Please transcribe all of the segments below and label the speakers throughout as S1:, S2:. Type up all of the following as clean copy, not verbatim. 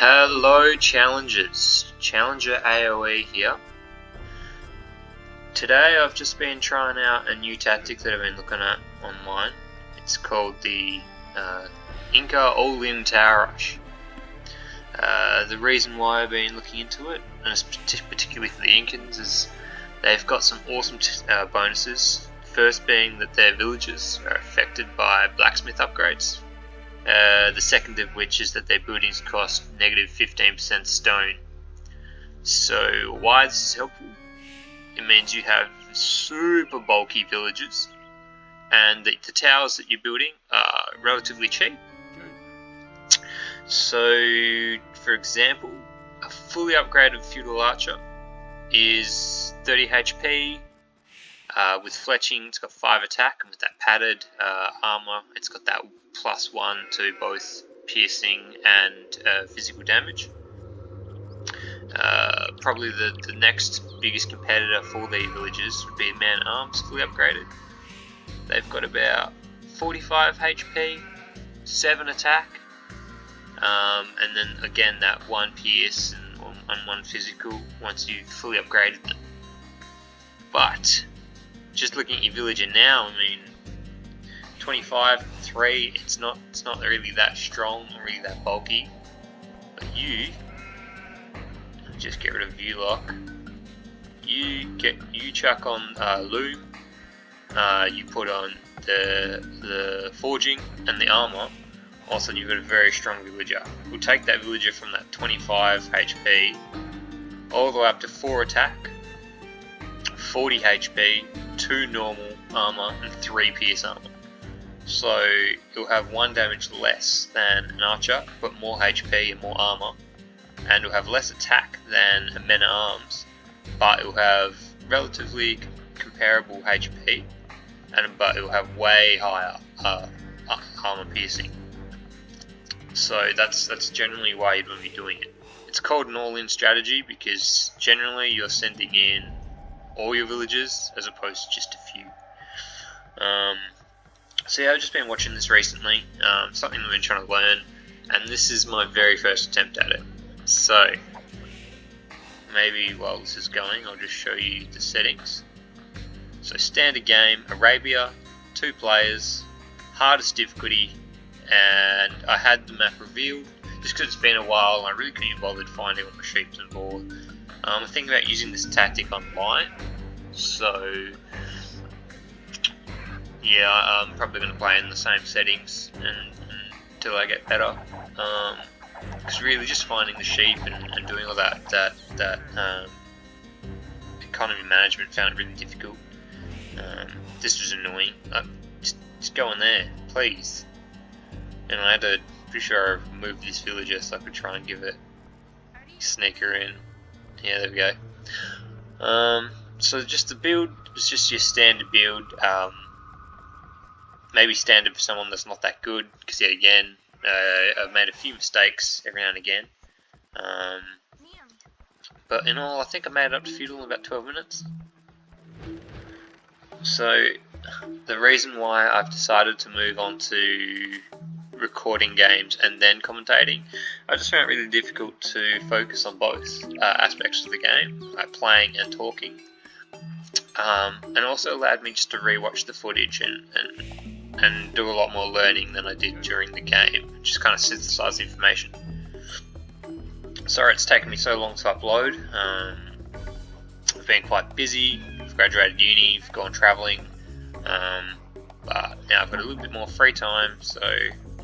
S1: Hello challengers, ChallengerAoE here. Today I've just been trying out a new tactic that I've been looking at online. It's called the Inca all-in tower rush. The reason why I've been looking into it, and particularly for the Incans, is they've got some awesome bonuses. First being that their villages are affected by blacksmith upgrades. The second of which is that their buildings cost negative 15% stone. So why this is helpful? It means you have super bulky villages, and the towers that you're building are relatively cheap. So, for example, a fully upgraded feudal archer is 30 HP. With fletching, it's got 5 attack, and with that padded armor, it's got that +1 to both piercing and physical damage. Probably the next biggest competitor for these villages would be man-at-arms, fully upgraded. They've got about 45 HP, 7 attack, and then again that 1 pierce and 1 physical once you've fully upgraded them. But just looking at your villager now, I mean, 25, 3, it's not really that strong, not really that bulky. But you just get rid of view lock. You chuck on loom. You put on the forging and the armor. Also, you've got a very strong villager. We'll take that villager from that 25 HP all the way up to 4 attack, 40 HP, 2 normal armor, and 3 pierce armor. So you'll have 1 damage less than an archer, but more HP and more armor, and it'll have less attack than a men-at-arms, but it'll have relatively comparable HP, but it'll have way higher armor piercing. So that's generally why you'd want to be doing it. It's called an all-in strategy because generally you're sending in all your villagers as opposed to just a few. So yeah, I've just been watching this recently, something I've been trying to learn, and this is my very first attempt at it. So maybe while this is going, I'll just show you the settings. So standard game, Arabia, 2 players, hardest difficulty, and I had the map revealed just because it's been a while and I really couldn't be bothered finding all my sheep and board. I'm thinking about using this tactic online, so yeah, I'm probably going to play in the same settings until I get better. Because really, just finding the sheep and doing all that economy management found it really difficult. This was annoying. Just go in there, please. And I had to, pretty sure I moved this villager so I could try and give it sneaker in. Yeah, there we go. So just the build was just your standard build. Maybe standard for someone that's not that good, because yet again, I've made a few mistakes every now and again. But in all, I think I made it up to feudal in about 12 minutes. So the reason why I've decided to move on to recording games and then commentating, I just found it really difficult to focus on both aspects of the game, like playing and talking, and also allowed me just to rewatch the footage and do a lot more learning than I did during the game, just kind of synthesize information. Sorry it's taken me so long to upload. I've been quite busy, I've graduated uni, I've gone travelling, but now I've got a little bit more free time, so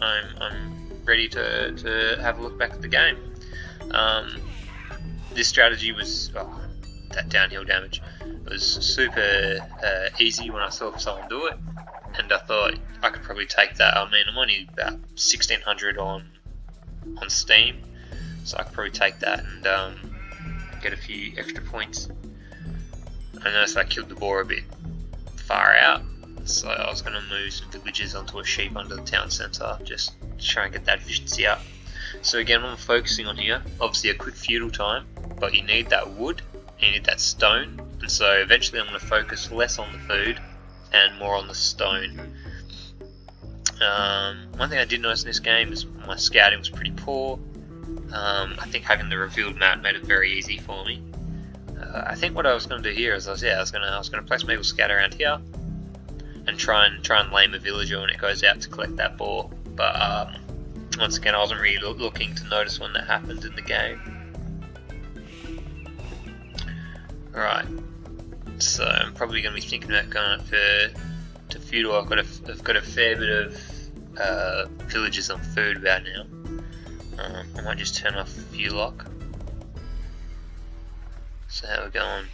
S1: I'm ready to have a look back at the game. This strategy was, that downhill damage was super easy when I saw someone do it, and I thought I could probably take that. I mean, I'm only about 1600 on Steam, so I could probably take that and get a few extra points. I noticed I killed the boar a bit far out, so I was going to move some villages onto a sheep under the town centre, just to try and get that efficiency up. So again, what I'm focusing on here, obviously a quick feudal time, but you need that wood, you need that stone, and so eventually I'm going to focus less on the food and more on the stone. One thing I did notice in this game is my scouting was pretty poor. I think having the revealed map made it very easy for me. I think what I was going to do here is I was going to place my Eagle Scout around here and try and lame a villager when it goes out to collect that boar. But once again, I wasn't really looking to notice when that happened in the game. Right, so I'm probably going to be thinking about going up to feudal. I've got a fair bit of villages on food about now. I might just turn off view lock. So how we're going?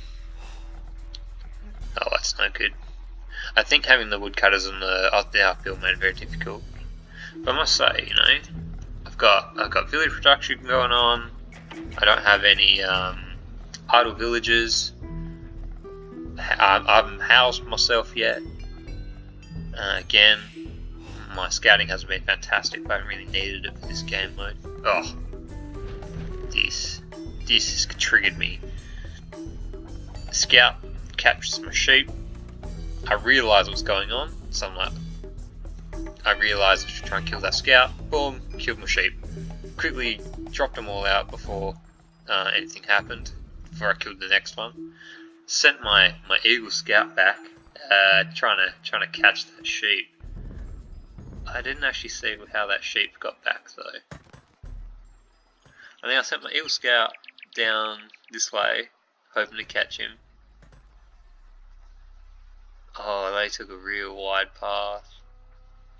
S1: Oh, that's no good. I think having the woodcutters on the outfield made it very difficult. But I must say, you know, I've got village production going on. I don't have any idle villages. I haven't housed myself yet. Again, my scouting hasn't been fantastic, but I haven't really needed it for this game mode. Oh, this has triggered me. Scout captures my sheep. I realise what's going on, so I'm like, I realised I should try and kill that scout. Boom, killed my sheep. Quickly dropped them all out before anything happened, before I killed the next one. Sent my Eagle Scout back, trying to catch that sheep. I didn't actually see how that sheep got back though. I think I sent my Eagle Scout down this way, hoping to catch him. Oh, they took a real wide path.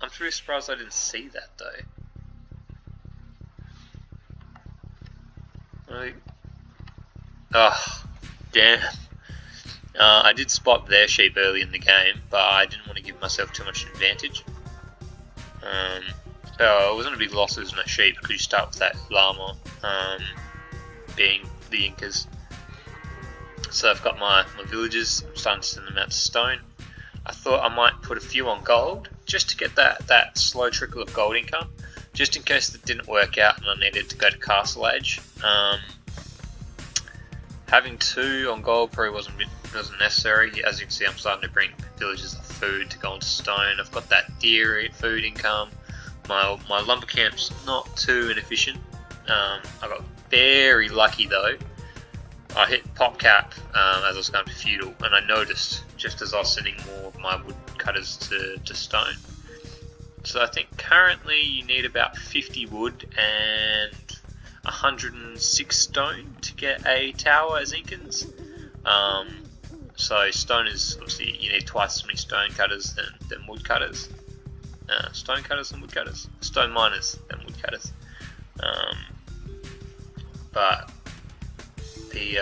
S1: I'm pretty surprised I didn't see that though. Like, oh, damn. I did spot their sheep early in the game, but I didn't want to give myself too much advantage. So it wasn't a big loss losing that sheep because you start with that llama, being the Incas. So I've got my villagers, I'm starting to send them out to stone. I thought I might put a few on gold, just to get that slow trickle of gold income, just in case it didn't work out and I needed to go to Castle Age. Having 2 on gold probably wasn't necessary. As you can see, I'm starting to bring villagers of food to go onto stone. I've got that deer food income. My lumber camp's not too inefficient. I got very lucky though. I hit pop cap as I was going to feudal, and I noticed just as I was sending more of my woodcutters to stone. So I think currently you need about 50 wood and 106 stone to get a tower as Incans. So stone is obviously, you need twice as many stone cutters than woodcutters. Stone cutters and woodcutters. Stone miners and woodcutters. But the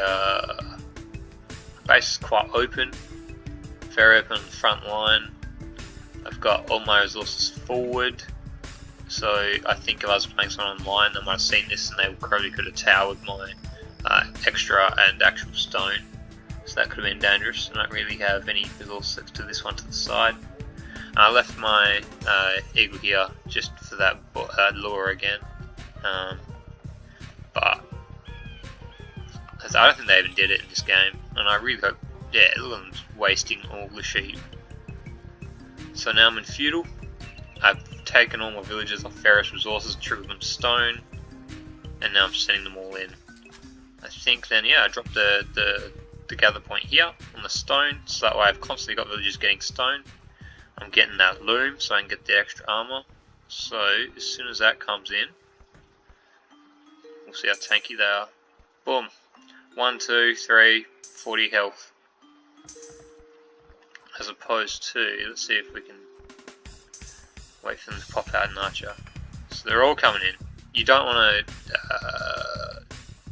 S1: base is quite open, very open on the front line. I've got all my resources forward, so I think if I was playing someone online, they might have seen this and they probably could have towered my extra and actual stone. So that could have been dangerous. I don't really have any resources to this one to the side. I left my eagle here just for that lure again, but I don't think they even did it in this game, and I really hope, yeah, everyone's wasting all the sheep. So now I'm in feudal. I've taken all my villagers off ferrous resources and triggered them to stone, and now I'm sending them all in. I think then, yeah, I dropped the gather point here on the stone, so that way I've constantly got villagers getting stone. I'm getting that loom so I can get the extra armor. So as soon as that comes in, we'll see how tanky they are. Boom. 1, 2, 3, 40 health. As opposed to, let's see if we can wait for them to pop out an archer. So they're all coming in. You don't want to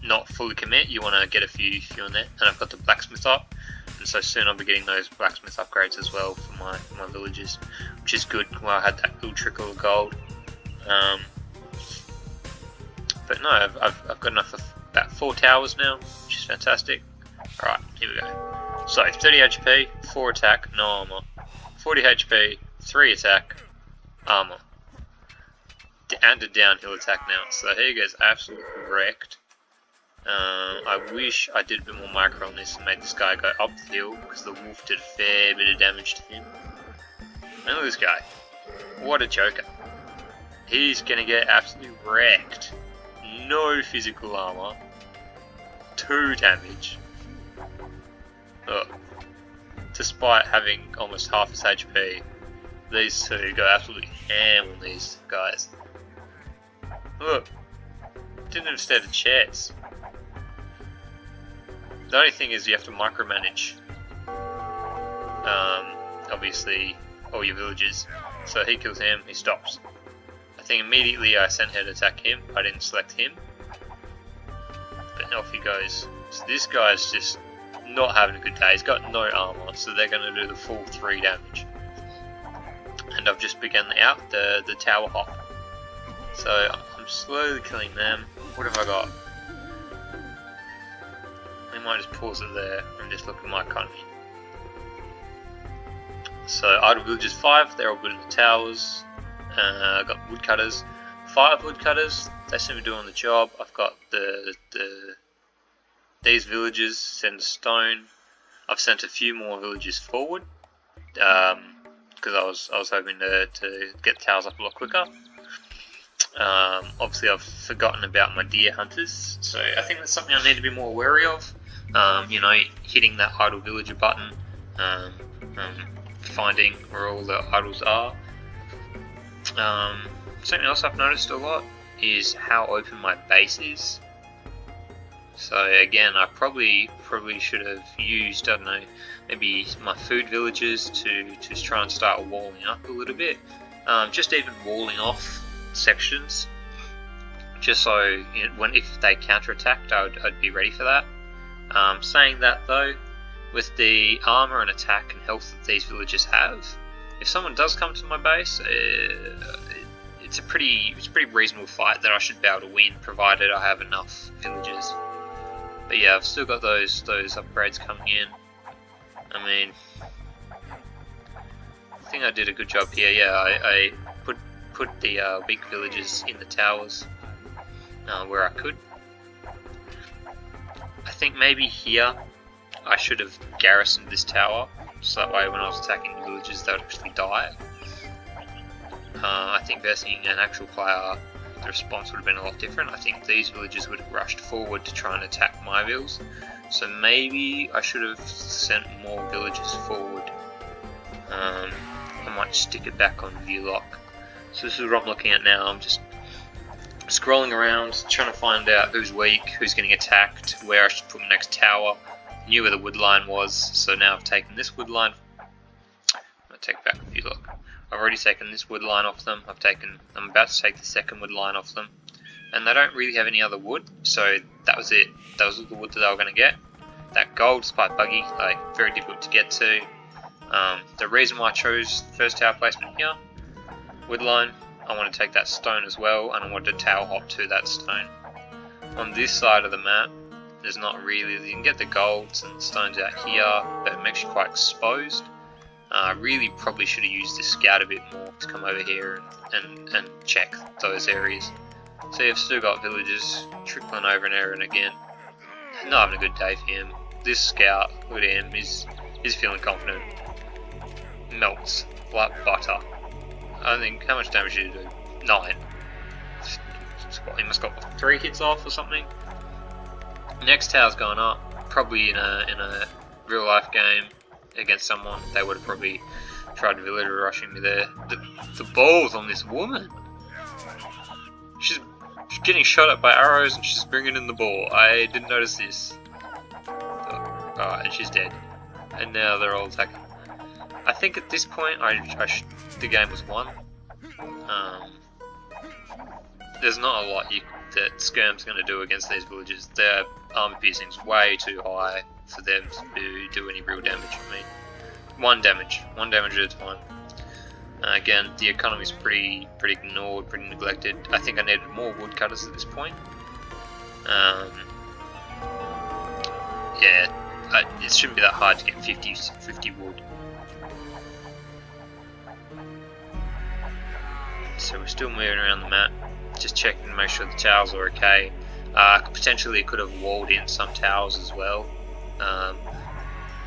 S1: not fully commit, you want to get a few in there. And I've got the blacksmith up, and so soon I'll be getting those blacksmith upgrades as well for my villagers, which is good. Well, I had that little trickle of gold. But no, I've got enough of about 4 towers now, which is fantastic. Alright, here we go. So 30 HP, 4 attack, no armor. 40 HP, 3 attack, armor. And a downhill attack now. So here goes absolutely wrecked. I wish I did a bit more micro on this and made this guy go up the hill, because the wolf did a fair bit of damage to him. And look at this guy. What a joker. He's gonna get absolutely wrecked. no physical armor, 2 damage. Ugh. Despite having almost half his HP, these two go absolutely ham on these guys. Look, didn't even stand a chance. The only thing is you have to micromanage, obviously, all your villagers. So he kills him, he stops. I think immediately I sent her to attack him. I didn't select him, but off he goes. So this guy's just not having a good day. He's got no armor, so they're going to do the full 3 damage. And I've just begun the tower hop. So I'm slowly killing them. What have I got? We might just pause it there and just look at my economy. So idle villagers 5, they're all good in the towers. I've got woodcutters, 5 woodcutters. They seem to be doing the job. I've got these villagers send a stone. I've sent a few more villagers forward because I was hoping to get the towers up a lot quicker. Obviously I've forgotten about my deer hunters, so I think that's something I need to be more wary of. You know, hitting that idle villager button, finding where all the idols are. Something else I've noticed a lot is how open my base is. So again, I probably should have used, I don't know, maybe my food villagers to try and start walling up a little bit. Just even walling off sections, just so if they counterattacked, I'd be ready for that. Saying that though, with the armor and attack and health that these villagers have, if someone does come to my base, it's a pretty reasonable fight that I should be able to win, provided I have enough villagers. But yeah, I've still got those upgrades coming in. I mean, I think I did a good job here. Yeah, I put the big villagers in the towers where I could. I think maybe here I should have garrisoned this tower, so that way when I was attacking the villagers they would actually die. I think versus an actual player, the response would have been a lot different. I think these villagers would have rushed forward to try and attack my vills, so maybe I should have sent more villagers forward. I might stick it back on view lock. So this is what I'm looking at now. I'm just scrolling around, trying to find out who's weak, who's getting attacked, where I should put my next tower. Knew where the wood line was, so now I've taken this wood line. I'm going to take back a view lock. I've already taken this wood line off them. I'm about to take the second wood line off them, and they don't really have any other wood, so that was it. That was the wood that they were going to get. That gold's quite buggy, like very difficult to get to. The reason why I chose first tower placement here, wood line, I want to take that stone as well, and I want to tower hop to that stone. On this side of the map, there's not really, you can get the golds and the stones out here, but it makes you quite exposed. I really probably should have used this scout a bit more to come over here and check those areas. So you've still got villagers trickling over and over and again. Not having a good day for him. This scout, look at him, is feeling confident. Melts like butter. I think, how much damage did he do? 9. He must have got 3 hits off or something. Next tower's going up, probably in a real life game against someone, they would have probably tried villager rushing me there. The balls on this woman. She's getting shot at by arrows and she's bringing in the ball. I didn't notice this. Alright, and she's dead. And now they're all attacking. I think at this point the game was won. There's not a lot that Skirm's going to do against these villagers. Their armor piercing's way too high for them to do any real damage. I mean, one damage at a time. Again, the economy's pretty ignored, pretty neglected. I think I needed more woodcutters at this point. Yeah, it shouldn't be that hard to get 50 wood. So we're still moving around the map, just checking to make sure the towers are okay. Potentially could have walled in some towers as well.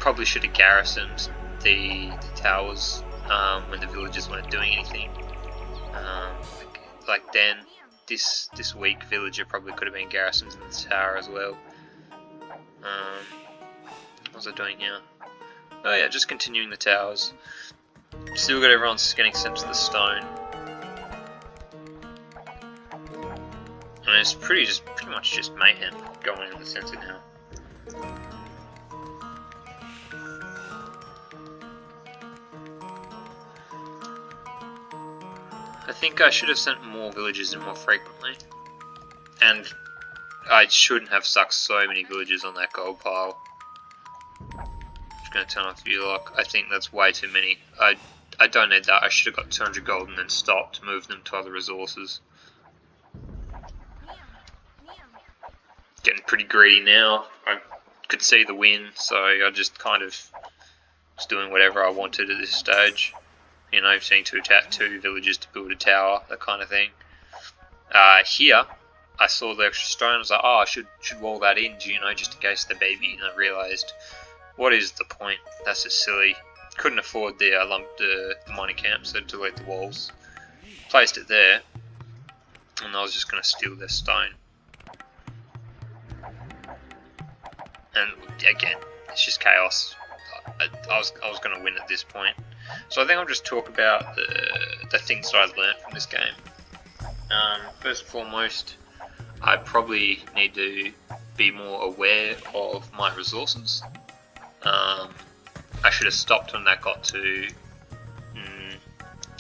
S1: Probably should have garrisoned the towers when the villagers weren't doing anything. Like then, this weak villager probably could have been garrisoned in the tower as well. What was I doing here? Oh yeah, just continuing the towers. Still got everyone getting sent to the stone. And it's pretty much just mayhem going in the centre now. I think I should have sent more villagers in more frequently. And I shouldn't have stuck so many villagers on that gold pile. Just going to turn off view lock. I think that's way too many. I don't need that. I should have got 200 gold and then stopped, moved them to other resources. Getting pretty greedy now. I could see the win, so I just kind of was doing whatever I wanted at this stage. You know, seeing two villagers to build a tower, that kind of thing. Here, I saw the extra stone. I was like, oh, I should wall that in, you know, just in case the baby. And I realised, what is the point? That's just silly. Couldn't afford the mining camp, so delete the walls. Placed it there, and I was just going to steal their stone. And again, it's just chaos. I was going to win at this point. So I think I'll just talk about the things that I learned from this game. First and foremost, I probably need to be more aware of my resources. I should have stopped when that got to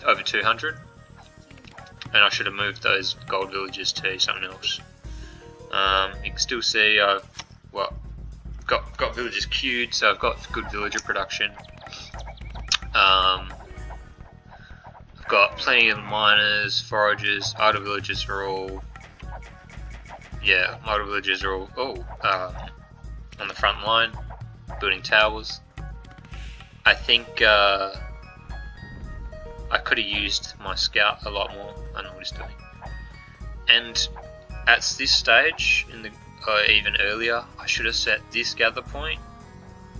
S1: over 200, and I should have moved those gold villages to something else. You can still see I've got villagers queued, so I've got good villager production. I've got plenty of miners, foragers, idle villagers are all. Yeah, idle villagers are all on the front line, building towers. I think I could have used my scout a lot more. I know what he's doing. And at this stage, even earlier, I should have set this gather point.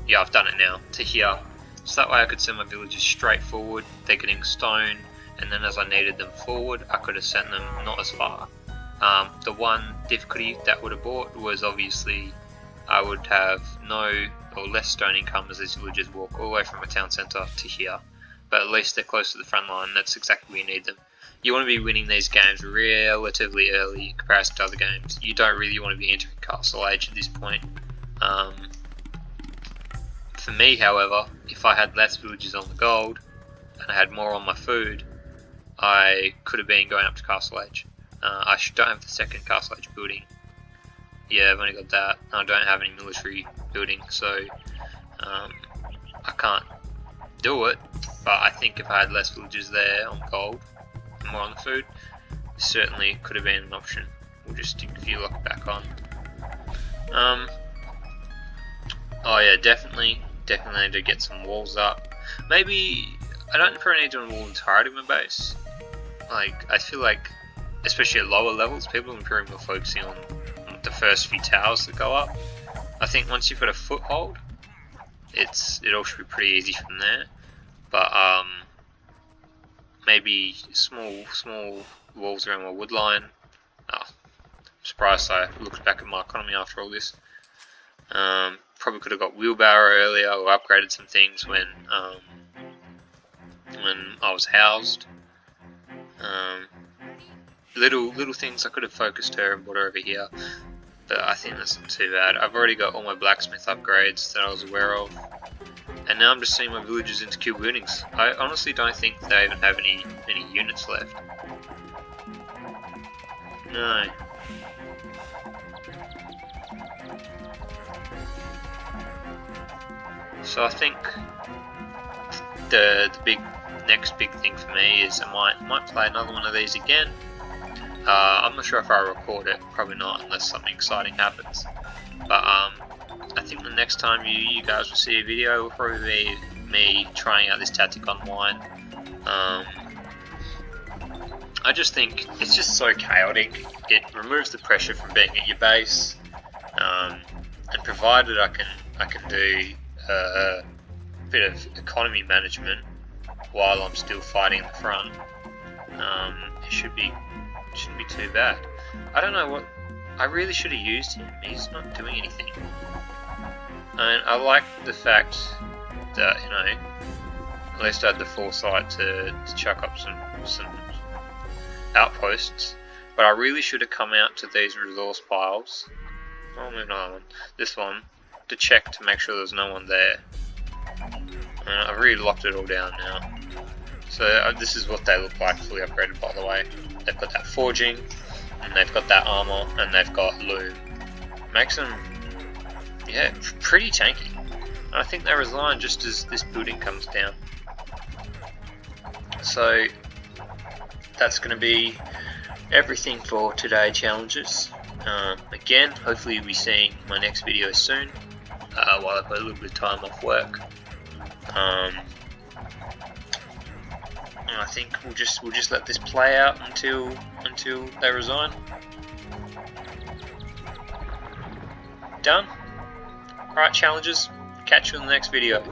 S1: Yeah, I've done it now, to here. So that way I could send my villagers straight forward. They're getting stone, and then as I needed them forward, I could have sent them not as far. The one difficulty that would have brought was obviously I would have no or less stone income as these villagers walk all the way from a town centre to here. But at least they're close to the front line, and that's exactly where you need them. You want to be winning these games relatively early in comparison to other games. You don't really want to be entering Castle Age at this point. For me, however, if I had less villagers on the gold and I had more on my food, I could have been going up to Castle Age. I don't have the second Castle Age building. Yeah, I've only got that. I don't have any military building, so I can't do it. But I think if I had less villagers there on gold and more on the food, certainly could have been an option. We'll just stick view lock back on. Oh yeah, definitely need to get some walls up. Maybe I don't probably need to wall the entirety of my base. Like, I feel like, especially at lower levels, people are very more focusing on the first few towers that go up. I think once you've got a foothold, it all should be pretty easy from there. But maybe small walls around my wood line. Oh, I'm surprised I looked back at my economy after all this. Probably could have got wheelbarrow earlier or upgraded some things when I was housed. Little things I could have focused her and brought her over here, but I think that's not too bad. I've already got all my blacksmith upgrades that I was aware of, and now I'm just seeing my villagers into queue buildings. I honestly don't think they even have any units left. No. So I think the next big thing for me is I might play another one of these again. I'm not sure if I record it, probably not unless something exciting happens. But I think the next time you guys will see a video will probably be me trying out this tactic online. I just think it's just so chaotic. It removes the pressure from being at your base, and provided I can do a bit of economy management while I'm still fighting in the front, it should be shouldn't be too bad. I don't know what. I really should have used him. He's not doing anything. And I like the fact that, you know, at least I had the foresight to chuck up some outposts. But I really should have come out to these resource piles. Oh, maybe not that one. This one, to check to make sure there's no one there. I've really locked it all down now. So this is what they look like fully upgraded, by the way. They've got that forging, and they've got that armor, and they've got loom. Makes them, yeah, pretty tanky. And I think they resign just as this building comes down. So that's going to be everything for today, challengers. Again, hopefully you'll be seeing my next video soon, while I've got a little bit of time off work. And I think we'll just let this play out until they resign. Done. Alright, challengers, catch you in the next video.